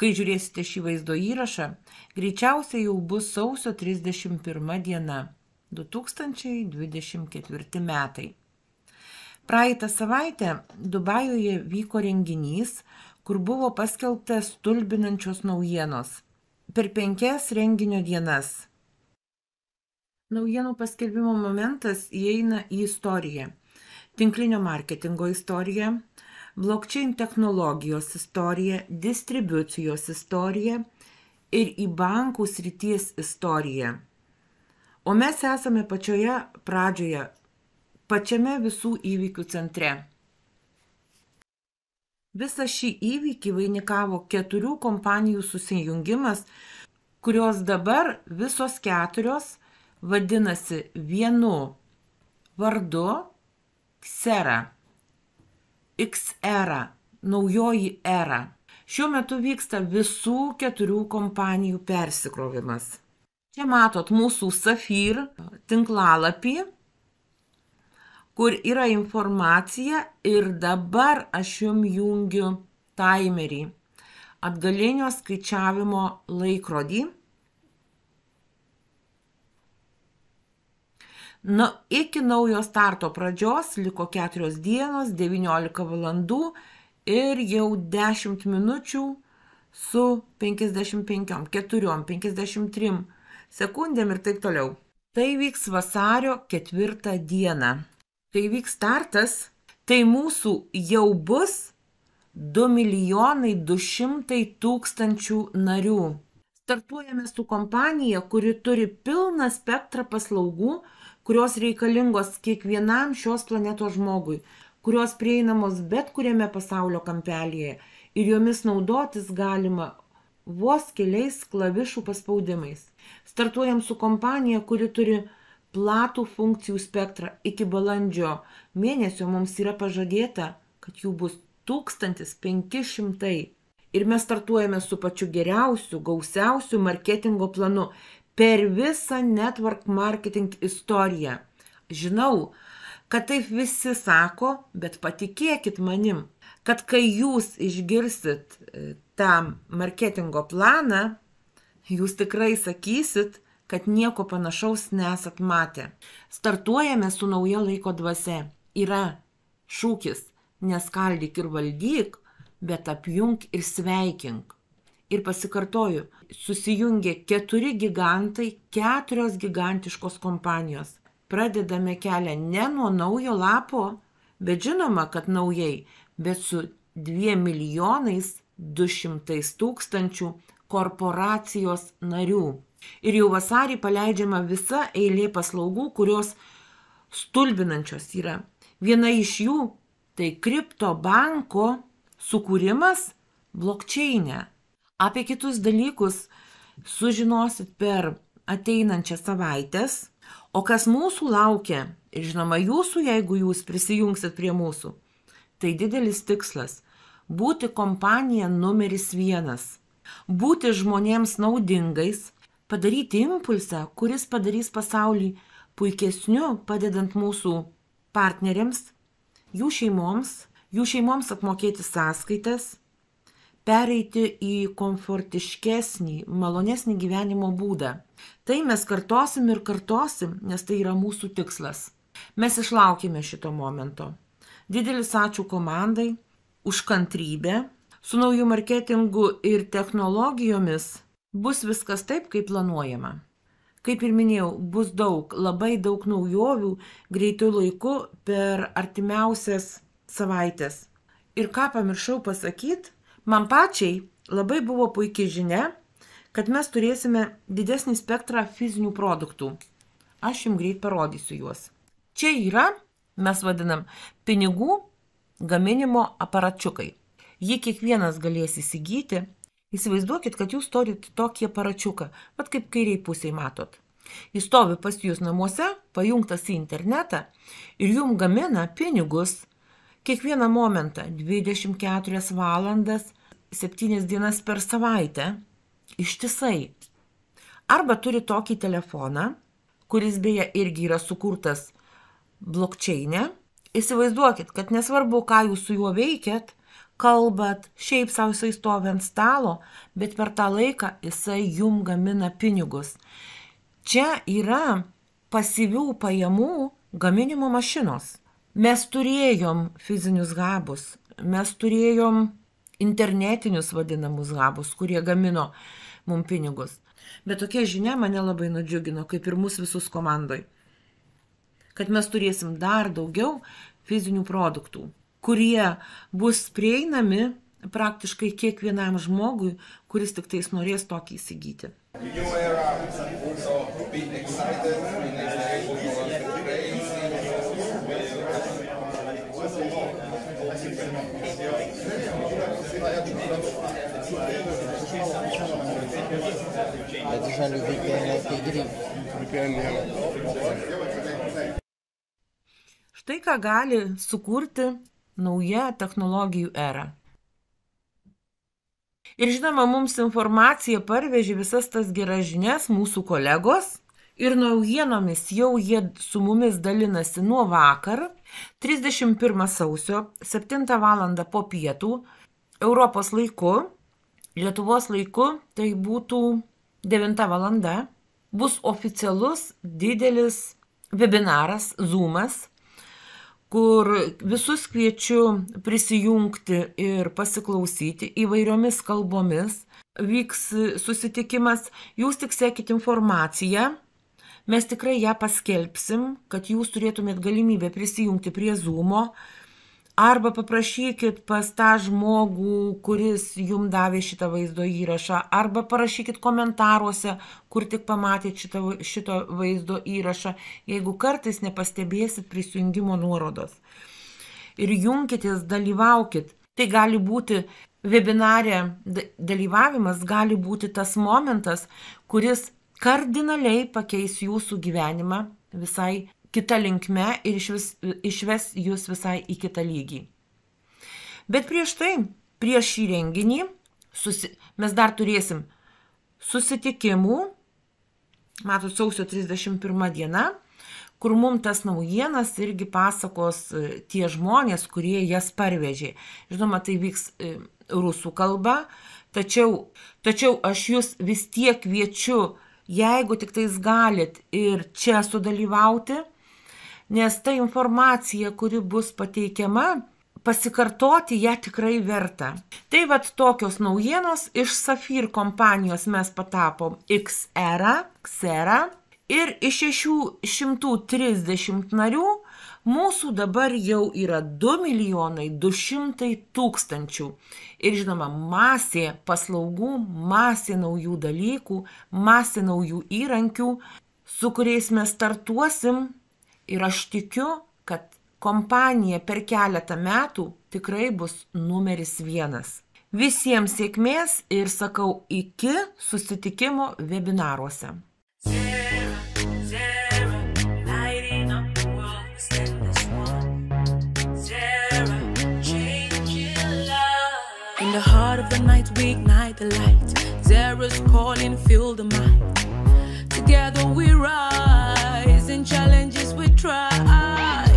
Kai žiūrėsite šį vaizdo įrašą, greičiausiai jau bus sausio 31 diena, 2024 metai. Praeitą savaitę Dubajuje vyko renginys, kur buvo paskelbtas stulbinančios naujienos per 5 renginio dienas. Naujienų paskelbimo momentas įeina į istoriją, tinklinio marketingo istoriją, blockchain technologijos istoriją, distribucijos istoriją ir į bankų srities istoriją. O mes esame pačioje pradžioje, pačiame visų įvykių centre. Visą šį įvykį vainikavo 4 kompanijų susijungimas, kurios dabar visos 4 vadinasi vienu vardu Xera. X-era, naujoji era. Šiuo metu vyksta visų 4 kompanijų persikrovimas. Čia matot mūsų Safir tinklalapį, kur yra informacija ir dabar aš jums jungiu timerį, atgalinio skaičiavimo laikrodį. Iki naujo starto pradžios liko 4 dienos, 19 valandų ir jau 10 minučių su 53 sekundėm ir taip toliau. Tai vyks vasario 4 dieną. Kai vyks startas, tai mūsų jau bus 2 200 000 narių. Startuojame su kompanija, kuri turi pilną spektrą paslaugų, kurios reikalingos kiekvienam šios planetos žmogui, kurios prieinamos bet kuriame pasaulio kampelyje ir jomis naudotis galima vos keliais klavišų paspaudimais. Startuojam su kompanija, kuri turi platų funkcijų spektrą. Iki balandžio mėnesio mums yra pažadėta, kad jų bus 1500. Ir mes startuojame su pačiu geriausiu, gausiausiu marketingo planu per visą network marketing istoriją. Žinau, kad taip visi sako, bet patikėkit manim, kad kai jūs išgirsit tą marketingo planą, jūs tikrai sakysit, kad nieko panašaus nesat matę. Startuojame su nauja laiko dvasia. Yra šūkis neskaldyk ir valdyk, bet apjunk ir sveikink. Ir pasikartoju, susijungė 4 gigantai, 4 gigantiškos kompanijos. Pradedame kelią ne nuo naujo lapo, bet žinoma, kad naujai, bet su 2 200 000 korporacijos narių. Ir jau vasarį paleidžiama visa eilė paslaugų, kurios stulbinančios yra. Viena iš jų tai kriptobanko sukūrimas blockchain'e. Apie kitus dalykus sužinosit per ateinančias savaites, o kas mūsų laukia, ir žinoma jūsų, jeigu jūs prisijungsit prie mūsų, tai didelis tikslas – būti kompanija numeris 1, būti žmonėms naudingais, padaryti impulsą, kuris padarys pasaulį puikesniu, padedant mūsų partneriams, jų šeimoms apmokėti sąskaitas, pereiti į komfortiškesnį, malonesnį gyvenimo būdą. Tai mes kartosim ir kartosim, nes tai yra mūsų tikslas. Mes išlaukime šito momento. Didelis ačiū komandai už kantrybę. Su nauju marketingu ir technologijomis bus viskas taip, kaip planuojama. Kaip ir minėjau, bus labai daug naujovių greitų laiku per artimiausias savaitės. Ir ką pamiršau pasakyti, man pačiai labai buvo puikiai žinia, kad mes turėsime didesnį spektrą fizinių produktų. Aš jums greit parodysiu juos. Čia yra, mes vadinam, pinigų gaminimo aparačiukai. Jį kiekvienas galės įsigyti. Įsivaizduokit, kad jūs turite tokį aparačiuką, vat kaip kairiai pusėje matot. Jis stovi pas jūs namuose, pajungtas į internetą ir jums gamina pinigus kiekvieną momentą 24 valandas, 7 dienas per savaitę, ištisai. Arba turi tokį telefoną, kuris beje irgi yra sukurtas blockchain'e. Įsivaizduokit, kad nesvarbu, ką jūs su juo veikiat, kalbat, šiaip savo jisai stovi ant stalo, bet per tą laiką jisai jum gamina pinigus. Čia yra pasyvių pajamų gaminimo mašinos. Mes turėjom fizinius hubus, mes turėjom internetinius vadinamus hubus, kurie gamino mum pinigus. Bet tokia žinia mane labai nudžiugino, kaip ir mus visus komandoj, kad mes turėsim dar daugiau fizinių produktų, kurie bus prieinami praktiškai kiekvienam žmogui, kuris tik tais norės tokį įsigyti. Štai ką gali sukurti nauja technologijų era. Ir žinoma, mums informaciją parvežė visas tas geras žinias mūsų kolegos ir naujienomis jau jie su mumis dalinasi nuo vakar, 31 sausio, 7 valandą po pietų, Europos laiku, Lietuvos laiku, tai būtų 9 valanda, bus oficialus didelis webinaras, Zoomas, kur visus kviečiu prisijungti ir pasiklausyti įvairiomis kalbomis. Vyks susitikimas, jūs tik sekit informaciją, mes tikrai ją paskelbsim, kad jūs turėtumėt galimybę prisijungti prie Zoomo, arba paprašykit pas tą žmogų, kuris jum davė šitą vaizdo įrašą, arba parašykit komentaruose, kur tik pamatėt šito vaizdo įrašą, jeigu kartais nepastebėsit prisijungimo nuorodos. Ir jungkitės, dalyvaukit. Tai gali būti webinare dalyvavimas, gali būti tas momentas, kuris kardinaliai pakeis jūsų gyvenimą visai kita linkme ir išves jūs visai į kitą lygį. Bet prieš tai, prieš šį renginį, mes dar turėsim susitikimų, matot, sausio 31 diena, kur mums tas naujienas irgi pasakos tie žmonės, kurie jas parvežė. Žinoma, tai vyks rusų kalba, tačiau aš jūs vis tiek kviečiu, jeigu tik tais galit ir čia sudalyvauti, nes ta informacija, kuri bus pateikiama, pasikartoti ją tikrai verta. Tai vat tokios naujienos, iš Safir kompanijos mes patapom Xera ir iš 630 narių mūsų dabar jau yra 2 200 000. Ir žinoma, masė paslaugų, masė naujų dalykų, masė naujų įrankių, su kuriais mes startuosim. Ir aš tikiu, kad kompanija per keletą metų tikrai bus numeris 1. Visiems sėkmės ir sakau iki susitikimo webinaruose. In the heart of the night, we ignite the light. Zera's calling, feel the might. Together we rise, in challenges we try.